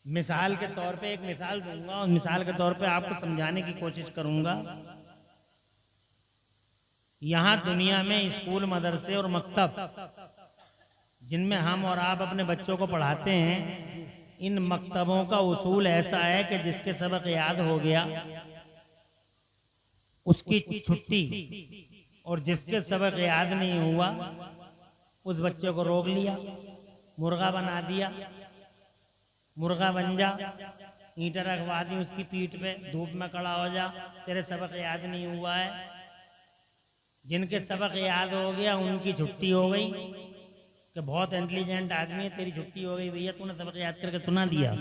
मिसाल के तौर पे एक मिसाल दूंगा और मिसाल के तौर पे आपको समझाने की कोशिश करूंगा। यहाँ दुनिया में स्कूल, मदरसे और मकतब जिनमें हम और आप अपने बच्चों को पढ़ाते हैं, इन मकतबों का उसूल ऐसा है कि जिसके सबक याद हो गया उसकी छुट्टी, और जिसके सबक याद नहीं हुआ उस बच्चे को रोक लिया, मुर्गा बना दिया, मुर्गा बन जा, ईंटें रखवा दी उसकी पीठ पे, धूप में खड़ा हो जा, तेरे सबक याद नहीं हुआ है। जिनके सबक याद हो गया उनकी छुट्टी हो गई कि बहुत इंटेलिजेंट आदमी है, तेरी छुट्टी हो गई भैया, तूने सबक याद करके सुना दिया।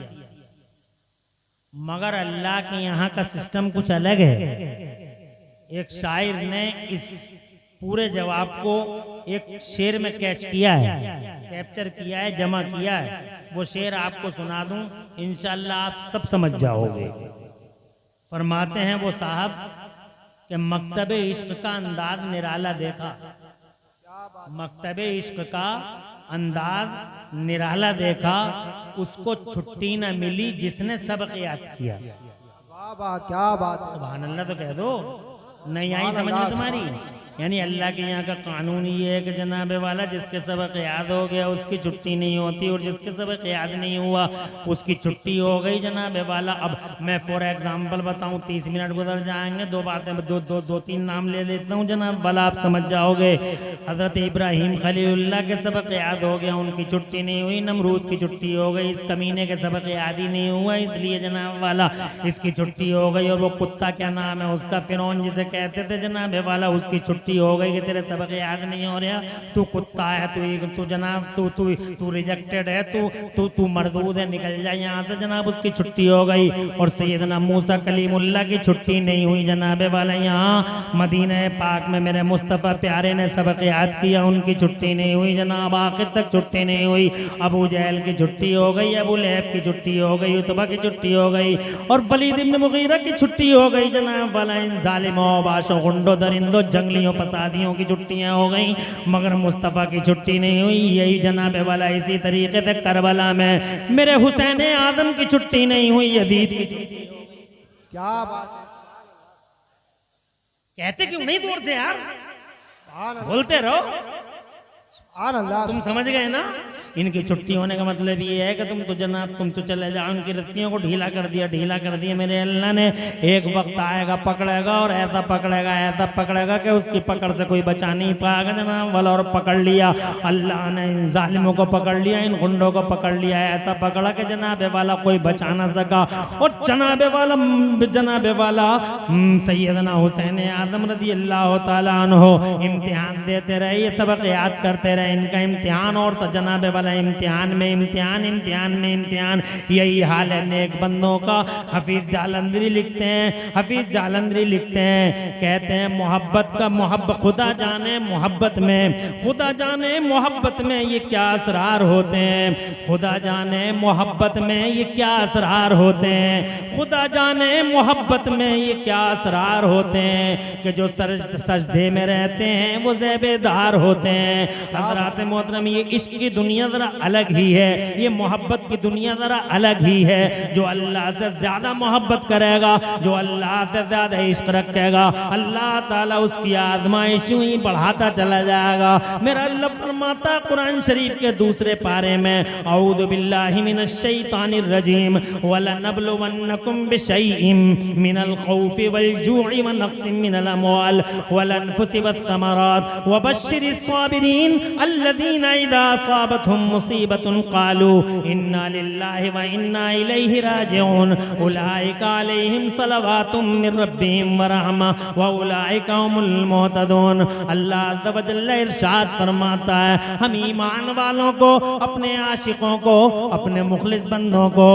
मगर अल्लाह के यहाँ का सिस्टम कुछ अलग है। एक शायर ने इस पूरे जवाब को एक शेर में कैच किया है, कैप्चर किया है, जमा किया है। वो शेर आपको सुना दूं, इंशाअल्लाह आप सब समझ जाओगे। फरमाते हैं वो साहब कि मकतबे इश्क का अंदाज निराला देखा, मकतबे इश्क का अंदाज निराला देखा, उसको छुट्टी न मिली जिसने सबक याद किया। वाह वाह, क्या बात है। सुभान अल्लाह तो कह दो, नहीं आई समझ में तुम्हारी? यानी अल्लाह के यहाँ का कानून ये है कि जनाबे वाला जिसके सबक याद हो गया उसकी छुट्टी नहीं होती, और जिसके सबक याद नहीं हुआ उसकी छुट्टी हो गई जनाबे वाला। अब मैं फॉर एग्जांपल बताऊं, 30 मिनट गुजर जाएंगे, दो बातें दो तीन नाम ले लेता हूँ जनाब वाला, आप समझ जाओगे। हजरत इब्राहिम खलीलुल्लाह के सबक याद हो गया, उनकी छुट्टी नहीं हुई। नमरूद की छुट्टी हो गई, इस कमीने के सबक याद ही नहीं हुआ, इसलिए जनाब वाला इसकी छुट्टी हो गई। और वो कुत्ता क्या नाम है उसका, फिरौन जिसे कहते थे जनाबे वाला, उसकी छुट्टी हो गई कि तेरे सबक याद नहीं हो रहा, तू कुत्ता है, तू जनाब तू रिजेक्टेड है, तू मरदूद है, निकल जाए यहाँ से जनाब, उसकी छुट्टी हो गई। और सैयदना मूसा कलीमुल्लाह की छुट्टी नहीं हुई जनाबे वाला, यहाँ मदीना पाक में मेरे मुस्तफ़ा प्यारे ने सबक याद किया, उनकी छुट्टी नहीं हुई जनाब, आखिर तक छुट्टी नहीं हुई। अबू जहल की छुट्टी हो गई, अबू लहब की छुट्टी हो गई, उतबा की छुट्टी हो गई, और वलीद इब्न मुगीरा की छुट्टी हो गई जनाब वाला। इन जालिमों, बाशों, गुंडों, दरिंदों, जंगलियों, फसादियों की छुट्टियां हो गई, मगर मुस्तफ़ा की छुट्टी नहीं हुई। यही जनाबे वाला इसी तरीके से करबला में मेरे हुसैन आदम की छुट्टी नहीं हुई, यजीद की छुट्टी हो गई। क्या बात है। कहते क्यों नहीं जोर से यार, सुभान अल्लाह, बोलते रहो। सुभान अल्लाह। तुम समझ गए ना? इनकी छुट्टी होने का मतलब ये है कि तुम तो चले जाओ, उनकी रस्सियों को ढीला कर दिया मेरे अल्लाह ने। एक वक्त आएगा पकड़ेगा, और ऐसा पकड़ेगा कि उसकी पकड़ से कोई बचा नहीं पाएगा जनाब वाला। और पकड़ लिया अल्लाह ने, इन जालिमों को पकड़ लिया, इन गुंडों को पकड़ लिया, ऐसा पकड़ा कि जनाबे वाला कोई बचा ना सका। और जनाबे वाला सैयदना हुसैन आदम रज़ी अल्लाह तआला अन्हु इम्तिहान देते रहे, ये सबक याद करते रहे, इनका इम्तिहान और तो जनाबे वाला इम्तिहान में इम्तिहान। यही हाल है नेक बंदों का। हफीज जालंधरी लिखते हैं, कहते हैं मोहब्बत खुदा जाने मोहब्बत में ये क्या असरार होते हैं, खुदा जाने मोहब्बत में ये क्या असरार होते हैं, खुदा जाने मोहब्बत में ये क्या असरार होते हैं, कि जो सजदे में रहते हैं वो ज़ेबेदार होते हैं। हज़रात मोहतरम, ये इश्क की दुनिया जरा अलग ही है, ये मोहब्बत की दुनिया जरा अलग ही है। जो अल्लाह से ज्यादा मोहब्बत करेगा, जो अल्लाह से ज्यादा इश्क रखेगा, अल्लाह ताला उसकी आजमाइश यूं ही बढ़ाता चला जाएगा। मेरा अल्लाह फरमाता कुरान शरीफ के दूसरे पारे में, औज़ु बिल्लाहि मिनश शैतानिर रजीम, वलनब्लुवन्नकुम बिशैइन मिनल खौफि वल जू'i व नक्सिम मिनल अमवाल वल अनफुसि वस्समरात वबश्शिरिस साबिरीन अल्लज़ीना इज़ा असाबतहुम मुसीबतुन क़ालू इन्ना लिल्लाहि व इन्ना इलैहि राजिऊन उलाइका अलैहिम सलवातुम मिर रब्बिहिम व रहमा व उलाइका हुमुल मुहतदून। अल्लाह अज़्ज़ व जल्ल इरशाद फरमाता है, हम ईमान वालों को, अपने आशिकों को, अपने मुखलिस बंदों को,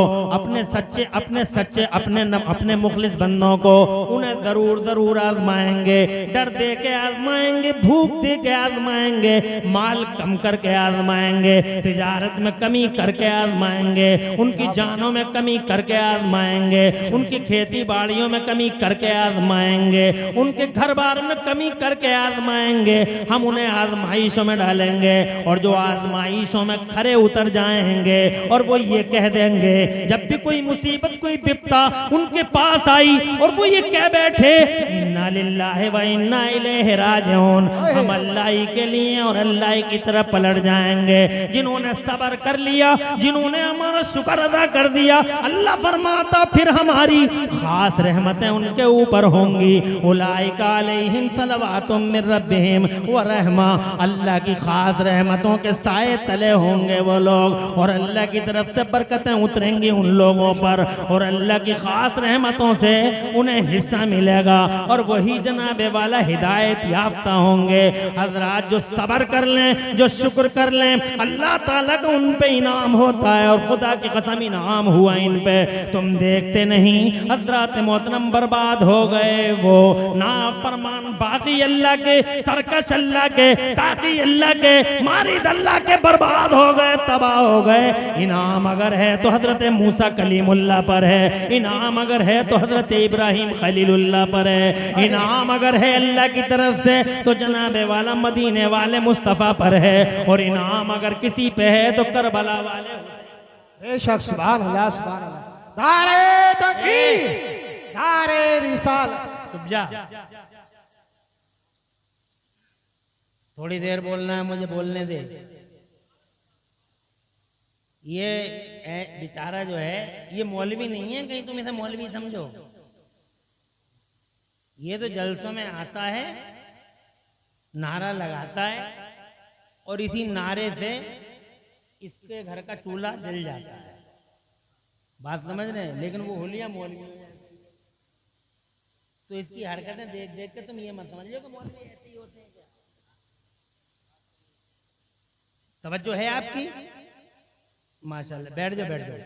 अपने मुखलिस बंदों को उन्हें जरूर आजमाएंगे, डर दे के आजमाएंगे, भूख दे के आजमाएंगे, माल माल कम करके आजमाएंगे, तिजारत में कमी करके आजमाएंगे, उनकी जानों में कमी करके आजमाएंगे, उनकी खेती बाड़ियों में कमी करके आजमाएंगे, उनके घर बार में कमी करके आजमाएंगे। हम उन्हें आजमाइशों में डालेंगे और जो आजमाइशों में खरे उतर जाएंगे और वो ये कह देंगे, जब भी कोई मुसीबत कोई विपदा उनके पास आई और वो ये कह बैठे, इन्ना लिल्लाहि व इन्ना इलैहि राजिऊन, हम अल्लाह ही के लिए और अल्लाह ही की तरफ पलट जाएंगे। जिन्होंने सब्र कर लिया, जिन्होंने हमारा शुक्र अदा कर दिया, अल्लाह फरमाता फिर हमारी खास रहमतें उनके ऊपर होंगी। उलाइका अलैहिम सलवातुम मिर रब्बिहिम व रहमा, अल्लाह की खास रहमतों के साए तले होंगे वो लोग और अल्लाह की तरफ से बरकतें उतरेंगी उन लोगों पर और अल्लाह की खास रहमतों से उन्हें हिस्सा मिलेगा और वही जनाबे वाला हिदायत याफ्ता होंगे। हजरात जो सब्र कर लें, जो शुक्र कर लें, अल्लाह ताला का उन पे इनाम होता है और खुदा की कसम इनाम हुआ इन पे। तुम देखते नहीं हजरात मोहतरम बर्बाद हो गए वो नाफरमान बाकी अल्लाह के, सरकश अल्लाह के, ताकि अल्लाह के, मारिद अल्लाह के बर्बाद हो गए, तबाह हो गए। इनाम अगर है तो हजरत मूसा कलीमुल्लाह पर है, इनाम अगर है तो हजरत इब्राहिम खलीलुल्लाह पर है, इनाम अगर है अल्लाह की तरफ से तो जनाबे वाला मदीने वाले मुस्तफ़ा पर है और इनाम अगर किसी पे है तो करबला वाले। बेशक सुभान अल्लाह सुभान अल्लाह। नारे तकबीर, नारे रिसालत। चुप जा, थोड़ी देर बोलना है, मुझे बोलने दे। ये बेचारा जो है ये मौलवी नहीं है, कहीं तुम इसे मौलवी समझो। ये तो जलसों में आता है, नारा लगाता है और इसी नारे से इसके घर का चूल्हा जल जाता है। बात समझ रहे हैं? लेकिन वो होलिया मौलवी हो जाती है। तो इसकी हरकतें देख देख के तुम ये मत समझिए कि मौलवी ऐसे ही होते हैं क्या। तवज्जो है आपकी? माशाल्लाह, बैठ जाओ बैठ जाओ।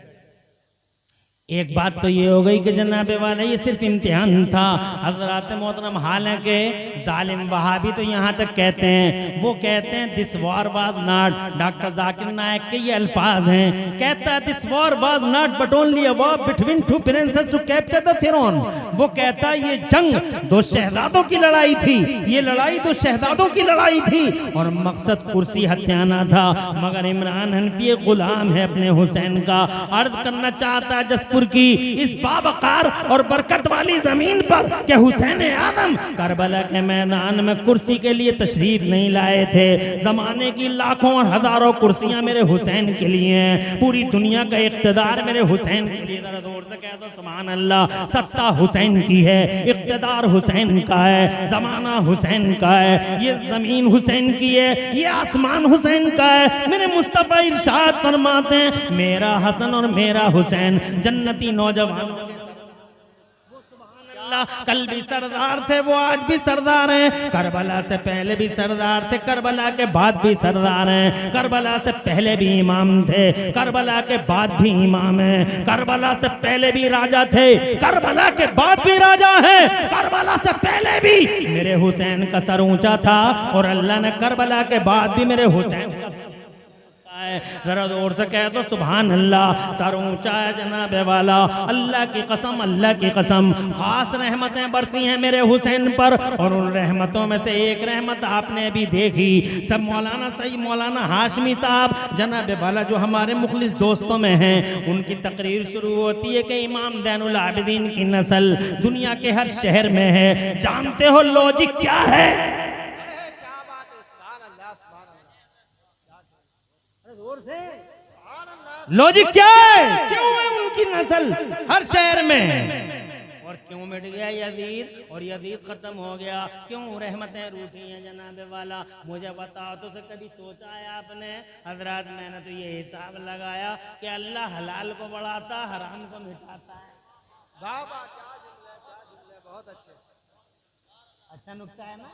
एक बात तो ये हो गई कि जनाबे वाला ये सिर्फ इम्तिहान था हजरात मोहतरम। हालांकि जालिम वहाबी तो यहाँ तक कहते हैं, वो कहते हैं this war was not, doctor Zakir Naik के ये अल्फाज हैं, कहता है this war was not but only a war between two princes to capture the throne. वो कहता है ये जंग दो शहजादों की लड़ाई थी, ये लड़ाई दो शहजादों की लड़ाई थी और मकसद कुर्सी हत्याना था। मगर इमरान हनफी गुलाम है अपने हुसैन का। अर्ज करना चाहता है जसपुर की इस बाबकार और बरकत वाली जमीन पर कि हुसैन आदम करबला के मैदान में कुर्सी के लिए तशरीफ नहीं लाए थे। जमाने की लाखों और हजारों कुर्सियां मेरे हुसैन के लिए हैं, पूरी दुनिया का इख्तिदार मेरे हुसैन के लिए। जरा जोर से कह दो सुभान अल्लाह। सत्ता हुसैन की है, इख्तिदार हुसैन का है, जमाना हुसैन का है, ये जमीन हुसैन की है, ये आसमान हुसैन का है। मेरे मुस्तफा इरशाद फरमाते हैं मेरा हसन और मेरा हुसैन जन्नती नौजवान। कल भी सरदार थे, वो आज भी सरदार हैं। करबला से पहले भी सरदार थे, करबला के बाद भी सरदार हैं। करबला से पहले भी इमाम थे, करबला के बाद भी इमाम हैं। करबला से पहले भी राजा थे, करबला के बाद भी राजा हैं। करबला से पहले भी मेरे हुसैन का सर ऊंचा था और अल्लाह ने करबला के बाद भी मेरे हुसैन का जरा जोर से कह दो सुभान अल्लाह। सर ऊंचा है जनाबे वाला। अल्लाह की कसम, अल्लाह की कसम, खास रहमतें बरसी हैं मेरे हुसैन पर और उन रहमतों में से एक रहमत आपने अभी देखी। सब मौलाना सही मौलाना हाशमी साहब जनाबे वाला जो हमारे मुखलिस दोस्तों में हैं, उनकी तकरीर शुरू होती है कि इमाम ज़ैनुल आबिदीन की नस्ल दुनिया के हर शहर में है। जानते हो लॉजिक क्या है? लॉजिक क्या है? क्यों है उनकी नस्ल हर शहर में और क्यों मिट गया यजीद और यजीद खत्म हो गया? क्यों रहमतें रूठी हैं जनाबे वाला? मुझे बताओ तो कभी सोचा है आपने? हजरात मैंने तो ये हिसाब लगाया कि अल्लाह हलाल को बढ़ाता हराम को मिटाता है। वाह वाह, क्या जुमले, बहुत अच्छे। अच्छा नुक्ता है ना?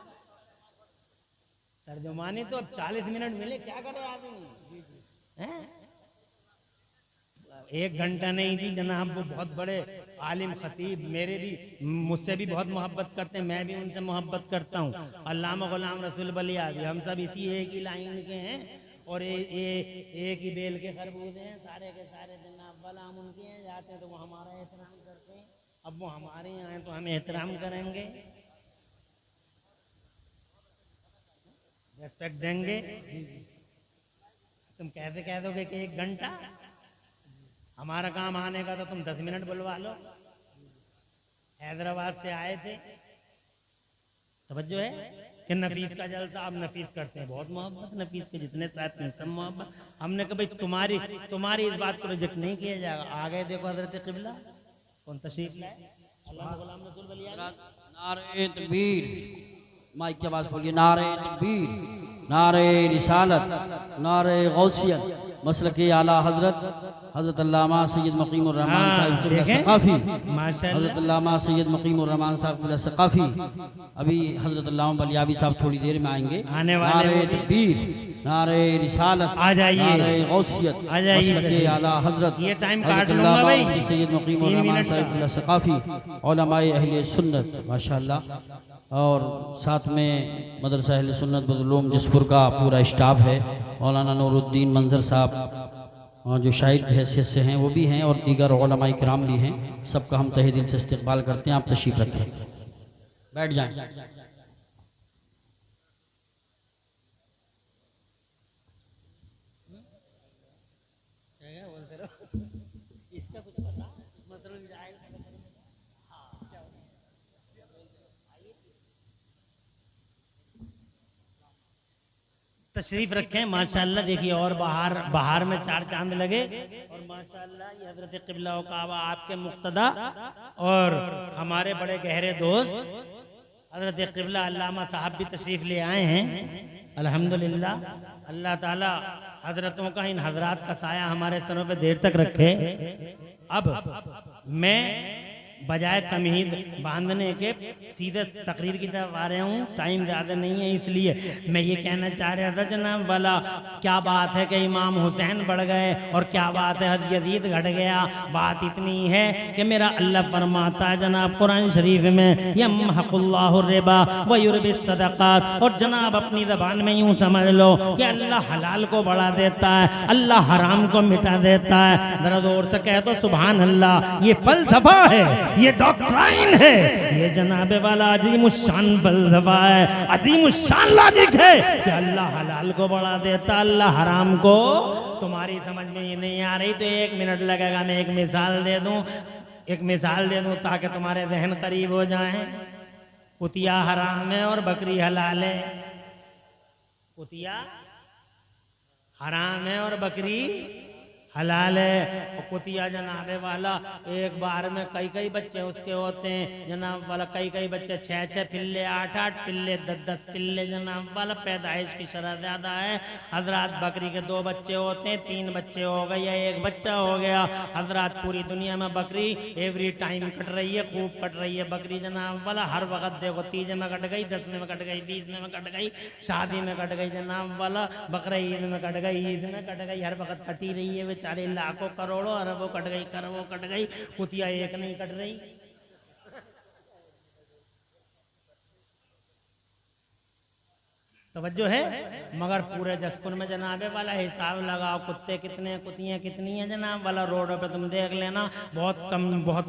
तर्जुमानी तो अब 40 मिनट मिले, क्या करे आदमी हैं? 1 घंटा नहीं जी जनाब, वो बहुत बड़े आलिम खतीब, मेरे भी मुझसे भी बहुत मोहब्बत करते हैं, मैं भी उनसे मोहब्बत करता हूँ। अल्लामा गुलाम रसूल बलिया भी, हम सब इसी एक ही लाइन के हैं और एक ही बेल के खरबूजे हैं सारे के सारे जनाब वाला। हम उनके यहाँ जाते हैं तो वो हमारा एहतराम करते हैं, अब वो हमारे यहाँ आए तो हम एहतराम करेंगे, रेस्पेक्ट देंगे। तुम कैसे कह दोगे कि 1 घंटा? हमारा काम आने का तो तुम 10 मिनट बुलवा लो। हैदराबाद से आए थे, तवज्जो है कि नफीस का जलसा, अब नफीस करते हैं बहुत मोहब्बत, नफीस के जितने साथ में सब मोहब्बत। हमने कहा भाई तुम्हारी इस बात को रिजेक्ट नहीं किया जाएगा। आ गए देखो हजरत क़िबला कौन तशरीफ लाए, अल्लाह गुलाम रसूल बलिया। नारे तकबीर, माइक की आवाज बोलिए। नारे तकबीर, नारे रिसालत, नारे गौसियत, मसलके आला हजरत अल्लामा सैयद मकीमुर रहमान साहिब क़िबला सक़ाफ़ी, हजरत अल्लामा सैयद मकीमुर रहमान साहिब क़िबला सक़ाफ़ी। अभी हजरत अल्लामा बलियावी साहब थोड़ी देर में आएंगे। नारे तकबीर, नारे रिसालत, आ जाइए, नारे गौसियत, आ जाइए, मसलके आला हजरत ये टाइम काट लूंगा भाई, सैयद मकीमुर रहमान साहिब क़िबला सक़ाफ़ी, उलमाए अहले सुन्नत माशाअल्लाह, और साथ में मदरसा अहले सुन्नत बज़लूम जिसपुर का पूरा स्टाफ है। मौलाना नूरुद्दीन मंजर साहब जो शाहिद की हैसियत से हैं वो भी हैं, और दीगर उलमाए किराम भी हैं। सबका हम तहे दिल से इस्तक़बाल करते हैं। आप तशरीफ़ रखें, बैठ जाएं। तशरीफ रखें माशाल्लाह। देखिए और बाहर में 4 चांद लगे, और माशाल्लाह ये हजरत क़िबला व काबा आपके मुक्तदा और हमारे बड़े गहरे दोस्त हजरत क़िबला अल्लामा साहब भी तशरीफ ले आए हैं। अल्हम्दुलिल्लाह, अल्लाह ताला हजरतों का, इन हजरात का साया हमारे सरों पे देर तक रखे। अब मैं बजाय तमहीद बांधने के सीधे तकरीर की तरफ आ रहा हूँ, टाइम ज़्यादा नहीं है, इसलिए मैं ये कहना चाह रहा था जनाब वाला, क्या बात है कि इमाम हुसैन बढ़ गए और क्या बात है हद यजीद घट गया। बात इतनी है कि मेरा अल्लाह फरमाता है जनाब कुरान शरीफ में, यमहकुल्लाहु रिबा व युरबिस सदक़ात, और जनाब अपनी ज़बान में यूँ समझ लो कि अल्लाह हलाल को बढ़ा देता है, अल्लाह हराम को मिटा देता है। ज़रा जोर से कह दो सुभान अल्लाह। ये फलसफा है, ये डॉक्ट्राइन है, ये जनाबे वाला अजीमुशान फलसफा है, अजीमुशान लॉजिक है कि अल्लाह हलाल को बढ़ा देता, अल्लाह हराम को। तुम्हारी समझ में ये नहीं आ रही तो 1 मिनट लगेगा, मैं एक मिसाल दे दूं ताकि तुम्हारे जहन करीब हो जाएं। कुतिया हराम है और बकरी हलाल है। कुतिया हराम है और बकरी हलाल है। और कुतिया जनाबे वाला एक बार में कई बच्चे उसके होते हैं जनाब वाला, कई बच्चे 6 पिल्ले, 8 पिल्ले, 10 पिल्ले जनाब वाला। पैदाइश की शरह ज्यादा है। हजरात बकरी के 2 बच्चे होते हैं, 3 बच्चे हो गए या 1 बच्चा हो गया। हजरात पूरी दुनिया में बकरी एवरी टाइम कट रही है, खूब कट रही है बकरी जनाब वाला। हर वक्त देखो, 30 में कट गई, 10 में कट गई, 20 में कट गई, शादी में कट गई जनाब वाला, बकरा ईद में कट गई, ईद में कट गई, हर वक्त कटी रही है बेचारे। लाखों करोड़ों अरबों कट गई, करोड़ों कट गई, कुतिया एक नहीं कट रही। तवज्जो है, मगर पूरे जसपुर में जनाबे वाला हिसाब लगाओ, कुत्ते कितने, कुतियाँ कितनी हैं जनाब वाला। रोडों पे तुम देख लेना, बहुत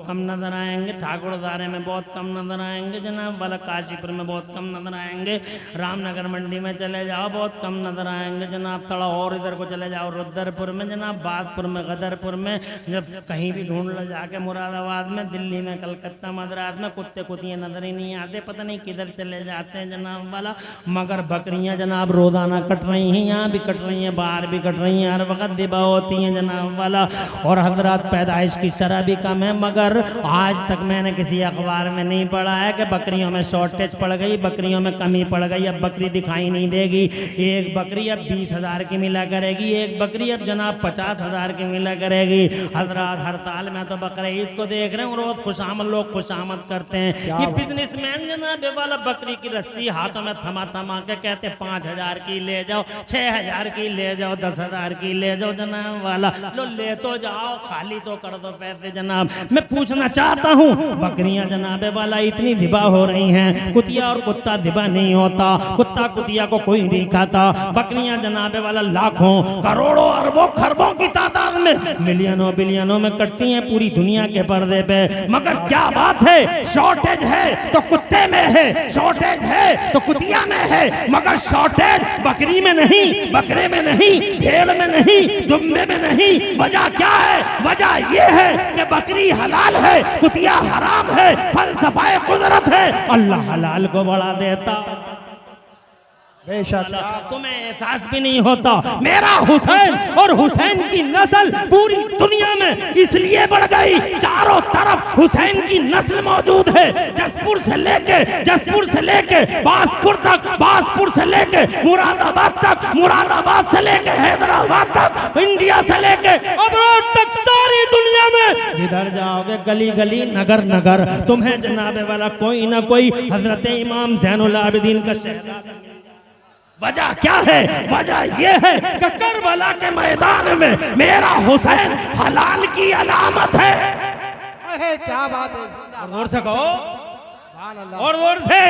कम नजर आएंगे। ठाकुरदारे में बहुत कम नजर आएंगे जनाब वाला। काशीपुर में बहुत कम नजर आएंगे। रामनगर मंडी में चले जाओ, बहुत कम नजर आएंगे जनाब। थोड़ा और इधर को चले जाओ, रुद्रपुर में जनाब, बागपुर में, गदरपुर में, जब कहीं भी ढूंढ लो जाके, मुरादाबाद में, दिल्ली में, कलकत्ता, मद्रास में, कुत्ते कुतियाँ नजर ही नहीं आते, पता नहीं किधर चले जाते हैं जनाब वाला। मगर बकरियां जनाब रोजाना कट रही हैं, यहाँ भी कट रही हैं, बाहर भी कट रही हैं, हर वक्त दिबा होती हैं जनाब वाला। और हजरात पैदाइश की शरह भी कम है, मगर आज तक मैंने किसी अखबार में नहीं पढ़ा है कि बकरियों में शॉर्टेज पड़ गई, बकरियों में कमी पड़ गई, अब बकरी दिखाई नहीं देगी। एक बकरी अब 20,000 की मिला करेगी, एक बकरी अब जनाब 50,000 की मिला करेगी। हजरात हड़ताल में तो बकरे ईद को देख रहे हैं, रोज खुशामद लोग खुशामद करते हैं। ये बिजनेसमैन जनाब वाला बकरी की रस्सी हाथों में थमा के कहते 5,000 की की ले जाओ, 6,000 की ले जाओ, 10,000 की ले जाओ जनाब वाला, लो ले तो जाओ, खाली तो कर दो पैसे जनाब। मैं पूछना चाहता हूँ, बकरियां जनाब वाला इतनी धिबा हो रही हैं, कुतिया और कुत्ता धिबा नहीं होता, कुत्ता कुतिया को कोई नहीं खाता, बकरियां जनाब वाला लाखों करोड़ों अरबों खरबों की तादाद में, मिलियनों बिलियनों में कटती हैं पूरी दुनिया के पर्दे पे। मगर क्या बात है, शॉर्टेज है तो कुत्ते में है, शॉर्टेज है तो कुतिया में है, मगर शॉर्टेज बकरी में नहीं, बकरे में नहीं, भेड़ में नहीं, दुम्बे में नहीं। वजह क्या है? वजह यह है कि बकरी हलाल है, कुतिया हराम है, फलसफा कुदरत है। अल्लाह हलाल को बढ़ा देता, बेशक तुम्हें एहसास भी नहीं होता। मेरा हुसैन और हुसैन की नस्ल पूरी दुनिया में इसलिए बढ़ गई, चारों तरफ हुसैन की नस्ल मौजूद है। जसपुर से लेके बासपुर तक, बासपुर से लेके मुरादाबाद तक, मुरादाबाद से लेके हैदराबाद तक, इंडिया से लेके अब्रोड तक, सारी दुनिया में जिधर जाओगे गली गली नगर नगर तुम्हें जनाबे वाला कोई ना कोई हजरत इमाम ज़ैनुल आबिदीन का शहजादा। वजह क्या है? वजह यह है कि करबला के मैदान में मेरा हुसैन हलाल की अलामत है। क्या बात है, और से कहो, सुभान अल्लाह। और जोर से,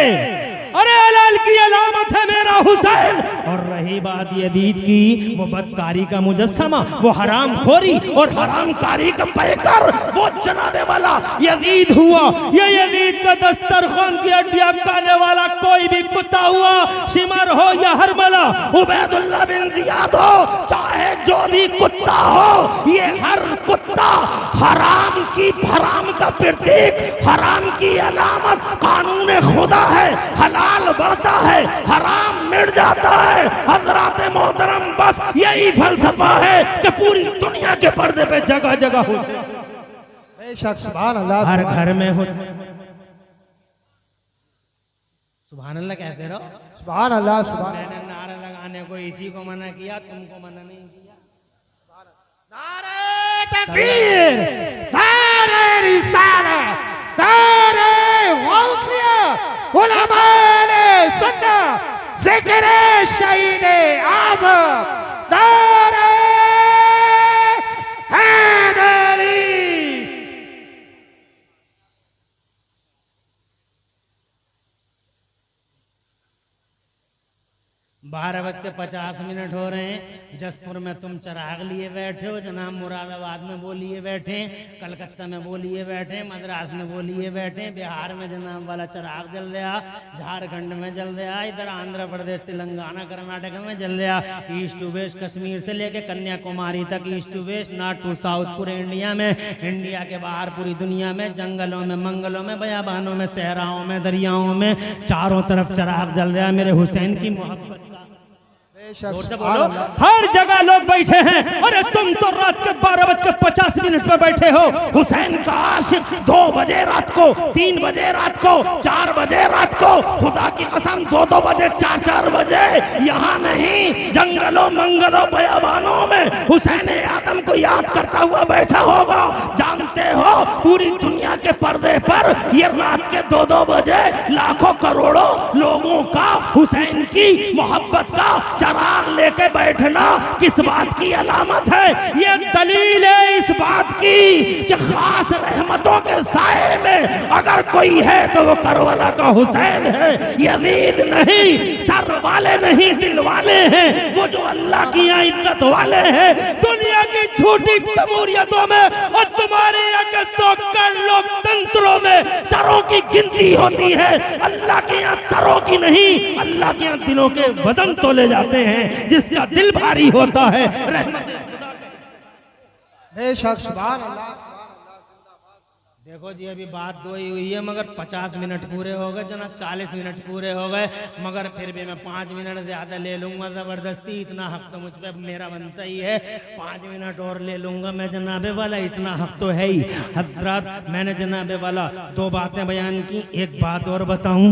अरे हलाल की अलामत है मेरा हुसैन। और रही बात यजीद की, वो बदकारी का मुजस्समा, वो हराम खोरी और हराम कारी का पैकर, वो जनाबे वाला यजीद हुआ। ये यजीद का दस्तरखान की हड्डियां खाने वाला कोई भी कुत्ता हुआ, शिमर हो या हरमला, उबैदुल्लाह बिन जियाद हो, चाहे जो भी कुत्ता हो, ये हर कुत्ता हराम का प्रतीक, हराम की अलामत, कानून खुदा है। हलाल बढ़ता है, हराम मिट जाता है। हजरात मोहतरम, बस यही फलसफा है कि पूरी दुनिया के पर्दे पे जगह जगह हो, बेशक सुभान अल्लाह, हर घर में हो। सुभान अल्लाह कहते रहो, सुभान अल्लाह, सुभान। मैंने नारा लगाने को इसी को मना किया, तुमको मना नहीं किया। नारे तकबीर, नारे रिसालत, नारे गौसियत, उलमाए सुन्नत, ज़िक्र शहीद आज़म, नारे हैदरी। 12:50 हो रहे हैं। जसपुर में तुम चिराग लिए बैठे हो जनाब, मुरादाबाद में वो लिए बैठे, कलकत्ता में वो लिए बैठे, मद्रास में वो लिए बैठे, बिहार में जनाब वाला चिराग जल रहा, झारखंड में जल रहा, इधर आंध्र प्रदेश, तेलंगाना, कर्नाटक में जल रहा, ईस्ट टू वेस्ट, कश्मीर से लेके कन्याकुमारी तक, east to west, north to south, पूरे इंडिया में, इंडिया के बाहर पूरी दुनिया में, जंगलों में, मंगलों में, बयाबानों में, सहराओं में, दरियाओं में, चारों तरफ चिराग जल रहा। मेरे हुसैन की मोहब्बत बोलो, हर जगह लोग बैठे हैं। अरे तुम तो रात के 12:50 पे बैठे हो। हुसैन का आशिक 2 बजे रात को, 3 बजे रात को, 4 बजे रात को, खुदा की कसम 2-2 बजे, 4-4 बजे, यहाँ नहीं, जंगलों मंगलों बयाबानों में हुसैन आदम को याद करता हुआ बैठा होगा। जानते हो पूरी दुनिया के पर्दे पर ये रात के 2-2 बजे लाखों करोड़ों लोगों का हुसैन की मोहब्बत का चिराग लेके बैठना किस बात की अलामत है? ये दलील है इस बात की कि खास रहमतों के साए में अगर कोई है तो वो करबला का हुसैन है। यजीद नहीं, सर वाले नहीं, दिल वाले हैं वो, जो अल्लाह की यहाँ इज्जत वाले हैं। दुनिया की झूठी जमहूरियतों में और तुम्हारे यहाँ के सोकर लोकतंत्रों में सरों की गिनती होती है, अल्लाह के यहाँ सरों की नहीं, अल्लाह के यहाँ दिलों के वजन तोले जाते हैं। जिसका दिल भारी होता है रहमत बेशक सुभान अल्लाह। देखो जी, अभी बात 2 ही हुई है, मगर 50 मिनट पूरे हो गए जनाब, 40 मिनट पूरे हो गए, मगर फिर भी मैं 5 मिनट ज्यादा ले लूंगा जबरदस्ती। इतना हक तो मुझ पे मेरा बनता ही है, 5 मिनट और ले लूंगा मैं जनाबे वाला, इतना हक तो है ही। हजरत, मैंने जनाबे वाला 2 बातें बयान की, एक बात और बताऊं,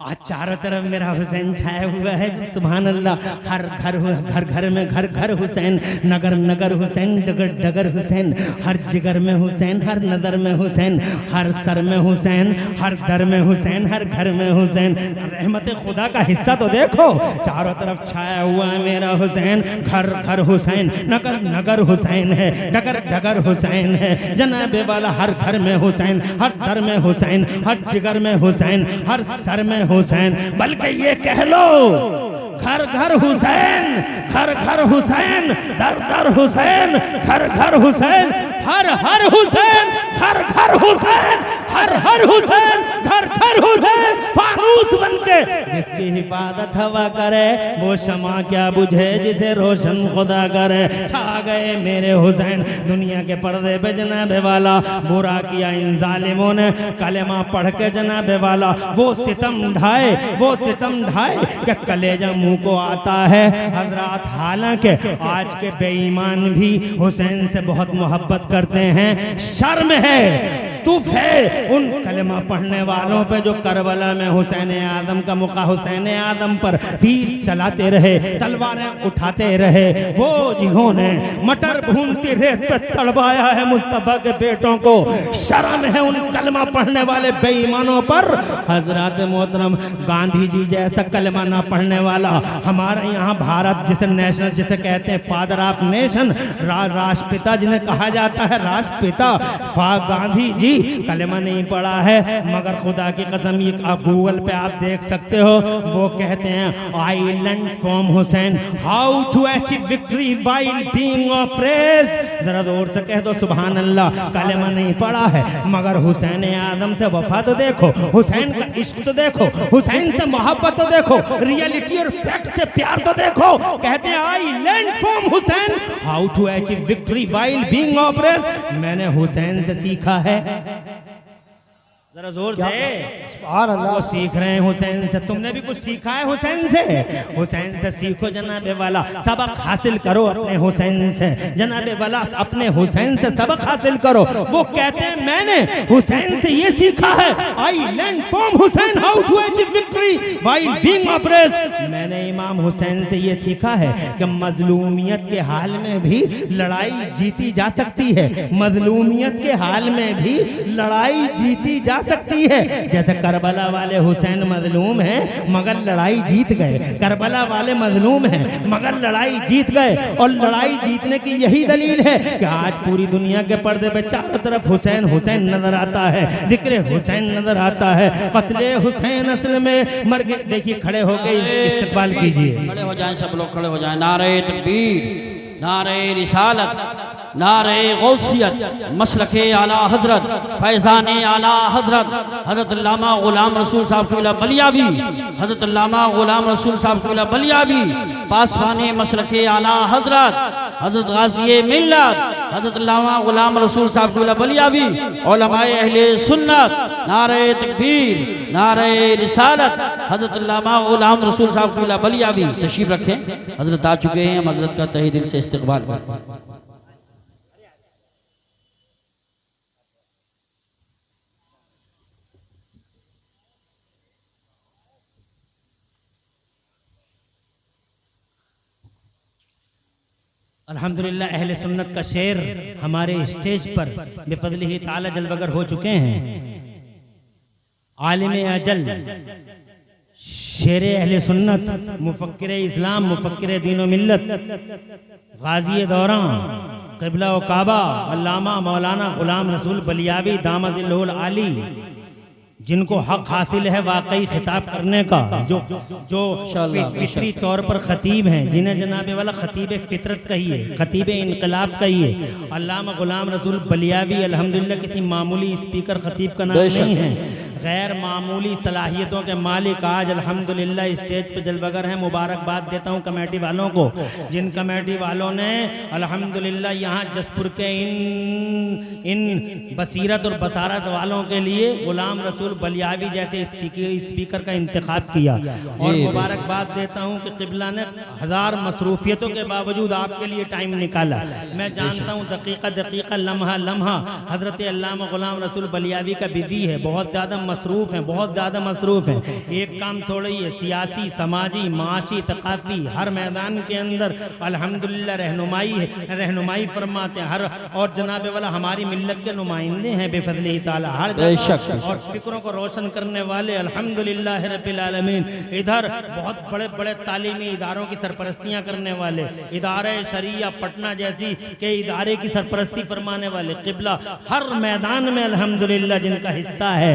आज चारों तरफ मेरा हुसैन छाया हुआ है। सुभान अल्लाह। हर घर में घर हुसैन, नगर नगर हुसैन, डगर डगर हुसैन, हर जिगर में हुसैन, हर नदर में हुसैन, हर सर में हुसैन, हर दर में हुसैन, हर घर में हुसैन। रहमत खुदा का हिस्सा तो देखो, चारों तरफ छाया हुआ है मेरा हुसैन। घर घर हुसैन, नगर नगर हुसैन है, डगर डगर हुसैन है। जनाबे वाला हर घर में हुसैन, हर दर में हुसैन, हर जिगर में हुसैन, हर सर में हुसैन। बल्कि ये कह लो घर घर हुसैन, घर घर हुसैन, दर दर हुसैन, घर घर हुसैन, हर हर हुसैन, घर घर हुसैन, हर हर हुसैन, घर घर हुसैन। फानूस बनके जिसकी हिफाजत हवा करे, वो शमा क्या बुझे जिसे रोशन खुदा करे। छा गए मेरे हुसैन दुनिया के पर्दे पे जनाबे वाला। बुरा किया इन जालिमों ने, कलेमा पढ़ के जनाबे वाला वो सितम ढाए, वो सितम ढाए कि कलेजा मुंह को आता है हजरात। हालांकि आज के बेईमान भी हुसैन से बहुत मोहब्बत करते हैं। शर्म है, तुफ है उन कलमा पढ़ने वालों पे जो करबला में हुसैन आदम का मुका हुसैन आदम पर तीर चलाते रहे, तलवारें उठाते रहे। वो जिन्होंने मटर भूनती रेत पे तड़वाया है मुस्तफा के बेटों को। शर्म है उन कलमा पढ़ने वाले बेईमानों पर। हजरत मोहतरम गांधी जी जैसा कलमा ना पढ़ने वाला हमारे यहाँ भारत जिसे नेशनल जिसे कहते हैं फादर ऑफ नेशन, राष्ट्रपिता जिन्हें कहा जाता है राष्ट्रपिता, गांधी जी कलेमा नहीं पढ़ा है। मगर खुदा की कसम ये आप गूगल पे आप देख सकते हो, वो कहते हैं I learn from Hussain how to achieve victory while being oppressed. जरा जोर से कह दो सुभान अल्लाह। कलेमा नहीं पढ़ा है मगर हुसैन आदम से वफा तो देखो, हुसैन का इश्क तो देखो, हुसैन से मोहब्बत तो देखो, रियलिटी और फैक्ट से प्यार तो देखो। कहते हैं I learn from Hussain how to achieve victory while being oppressed. मैंने हुसैन से सीखा है। जरा जोर से वो सीख रहे हैं हुसैन से। तुमने भी कुछ सीखा है हुसैन से? हुसैन से सीखो जनाबे वाला, सबक हासिल करो अपने हुसैन से। जनाबे वाला अपने हुसैन से सबक हासिल करो। वो कहते हैं मैंने हुसैन से ये सीखा है I learn from Hussain how to achieve victory while being oppressed. मैंने इमाम हुसैन से ये सीखा है कि मजलूमियत के हाल में भी लड़ाई जीती जा सकती है। मजलूमियत के हाल में भी लड़ाई जीती जा सकती है। जैसे करबला वाले हुसैन मजलूम हैं मगर लड़ाई जीत गए, करबला वाले मजलूम हैं मगर लड़ाई जीत गए। और लड़ाई जीतने की यही दलील है कि आज पूरी दुनिया के पर्दे पे चारों तरफ हुसैन हुसैन नजर आता है, जिक्र हुसैन नजर आता है। कत्ले हुसैन असल में मर गए। देखिए खड़े होके इस्तकबाल कीजिए, खड़े हो जाएं सब लोग, खड़े हो जाएं। नारे तकबीर, नारे रिसालत, नारे गौसियत, मसलके आला हजरत, फैज़ाने आला हजरत हजरत अल्लामा गुलाम रसूल साहब सुला बलियावी, हजरत अल्लामा गुलाम रसूल साहब सुला बलियावी, पासवाने मसलके आला हजरत हजरत गाज़ी मिल्लत हजरत अल्लामा गुलाम रसूल साहब सुला बलियावी, उलमाए अहले सुन्नत, नारे तकबीर, नारे रिसालत, हजरत अल्लामा गुलाम रसूल साहब सुला बलियावी। तशरीफ रखें, हजरत आ चुके हैं, हम हजरत का तहे दिल से इस्तकबाल करें। अल्हम्दुलिल्लाह अहले सुन्नत का शेर हमारे स्टेज पर बिफज़लिही ताला जलवगर हो चुके हैं। आलिम अजल, शेर अहले सुन्नत, मुफक्किर इस्लाम, मुफक्किर दीन व मिल्लत, गाज़ी दौरां, क़िबला व काबा, अल्लामा मौलाना गुलाम रसूल बलियावी दामजिल्लुल आली, जिनको हक हासिल है वाकई खिताब करने का, जो फितरी तौर पर खतीब हैं, जिन्हें जनाबे वाला खतीब फितरत कहिए, खतीब इनकलाब कहिए। अल्लामा गुलाम रसूल बलियावी अल्हम्दुलिल्लाह किसी मामूली स्पीकर खतीब का नाम नहीं है, गैर मामूली सलाहियतों के मालिक आज अल्हम्दुलिल्लाह स्टेज पे जलवगर हैं। मुबारकबाद देता हूँ कमेटी वालों को, जिन कमेटी वालों ने अल्हम्दुलिल्लाह यहाँ जसपुर के इन बसीरत और बसारत वालों के लिए गुलाम रसूल बलियावी जैसे स्पीकर का इंतखाब किया। और मुबारकबाद देता हूँ कि क़िबला ने हज़ार मसरूफियतों के बावजूद आपके लिए टाइम निकाला। मैं जानता हूँ दकीका दकीका, लम्हा लम्हा हज़रत अल्लामा गुलाम रसूल बलियावी का बिजी है, बहुत ज़्यादा मसरूफ़ हैं, बहुत ज़्यादा मसरूफ़ हैं। एक काम थोड़ा ही है, सियासी, समाजी, माशी, तकाफ़ी हर मैदान के अंदर अल्हम्दुलिल्लाह रहनुमाई फरमाते हैं हर। और जनाब वाला हमारी मिल्लत के नुमाइंदे हैं बेफज़ली ताला हर जगह, और फिक्रों को रोशन करने वाले अल्हम्दुलिल्लाह रब्बिल आलमीन। इधर बहुत बड़े बड़े तालीमी इदारों की सरपरस्तियाँ करने वाले, इदारे शरिया पटना जैसी के इदारे की सरपरस्ती फरमाने वाले, क़िबला हर मैदान में अल्हम्दुलिल्लाह जिनका हिस्सा है,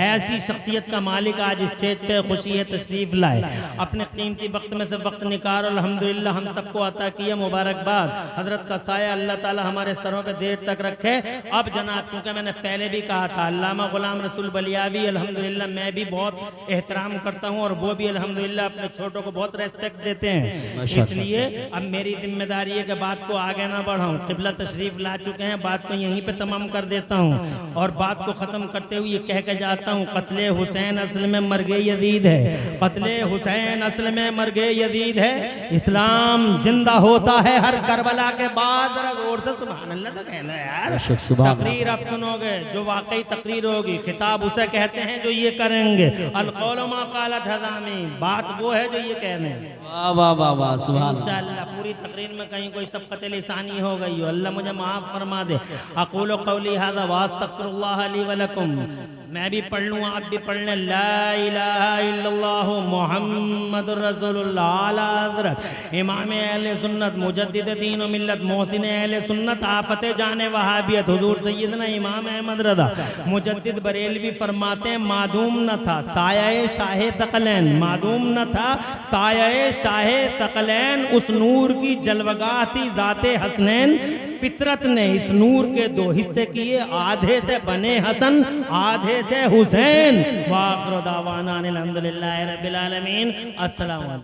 ऐसी शख्सियत का मालिक आज स्टेज पे खुशी है तशरीफ लाए। अपने कीमती वक्त में से वक्त निकाल अल्हम्दुलिल्लाह हम सबको अता किया, मुबारकबाद। हजरत का साया अल्लाह ताला हमारे सरों पे देर तक रखे। अब जनाब चूँकि मैंने पहले भी कहा था, अल्लामा गुलाम रसूल बलियावी अल्हम्दुलिल्लाह मैं भी बहुत एहतराम करता हूँ और वो भी अल्हम्दुलिल्लाह अपने छोटों को बहुत रेस्पेक्ट देते हैं। इसलिए अब मेरी जिम्मेदारी है कि बात को आगे ना बढ़ाऊँ। क़िबला तशरीफ ला चुके हैं, बात को यहीं पे तमाम कर देता हूँ और बात को ख़त्म करते हुए ये कह के जाता हूँ, क़त्ले हुसैन असल में मर्गे यजीद है, क़त्ले हुसैन असल में मर्गे यजीद है। इस्लाम जिंदा होता है हर करबला के बाद। जरा जोर से सुभान अल्लाह तो कहना यार। तकरीर आप सुनोगे जो वाकई तकरीर होगी, खिताब उसे कहते हैं जो ये करेंगे। अल-क़ौलु मा क़ालत हज़ामी, बात वो है जो ये कह रहे हैं। वाह वाह वाह सुभान इंशाअल्लाह पूरी तकरीर में कहीं कोई सबक़त लिसानी हो गई हो, अल्लाह मुझे माफ़ फरमा दे। अक़ूलु क़ौली हाज़ा व अस्तग़फ़िरुल्लाह ली व लकुम। मैं भी पढ़ लूँ, आप भी पढ़ लें। ला इलाहा इल्लल्लाह मुहम्मदुर रसूलुल्लाह आला हज़रत इमाम अहले सुन्नत मुजद्दिद दीन व मिल्लत मोहसिन अहले सुन्नत आफत जाने वहाबियत हुजूर सैयदना इमाम अहमद रज़ा मुजद्दिद बरेलवी फरमाते हैं, मादूम न था साया शाहे सकलैन, मादूम न था साया शाहे सकलैन, उस नूर की जलवगाह थी ज़ाते हसनैन। फितरत ने इस नूर के दो हिस्से किए, आधे से बने हसन आधे से हुसैन। वाखिर दावाना अनिल हम्दुलिल्लाहि रब्बिल आलमीन। अस्सलाम वालेकुम।